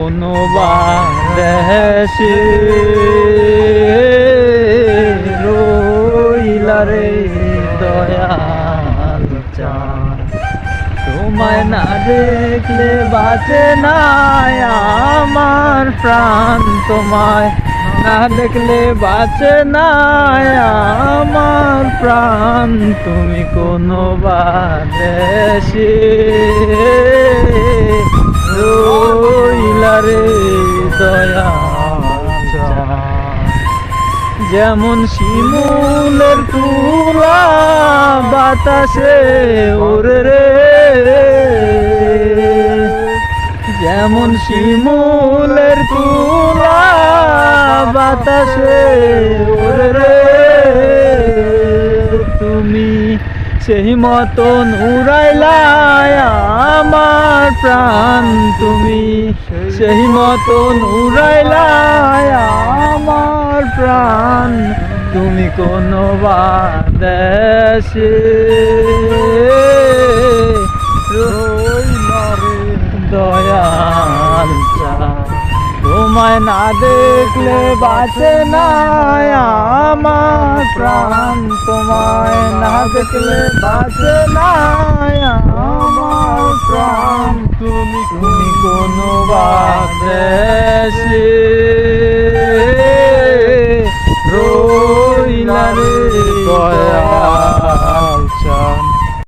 কোনো বাদেশে রইলা রে দয়াল চাঁদ, তোমায় না দেখলে বাঁচে না আমার প্রাণ, তোমায় না দেখলে বাঁচে না আমার প্রাণ। তুমি কোনো বাদেশে রইলা রে দয়াল চাঁদ, যেমন শিমুলের তুলা বাতাসে ওরে রে, যেমন শিমুলের তুলা বাতাসে ওরে রে, তুমি সেই মতন উড়াইলা আমার প্রাণ, তুমি সেই মতন উড়াইলা আমার প্রাণ। তুমি কোনো বাদেশে রইলা রে দয়াল চাঁদ, তোমায় না দেখলে বাঁচে না আমার প্রাণ, তোমায় না দেখলে বাঁচে না আমার প্রাণ। তুমি কোনো বাদেশে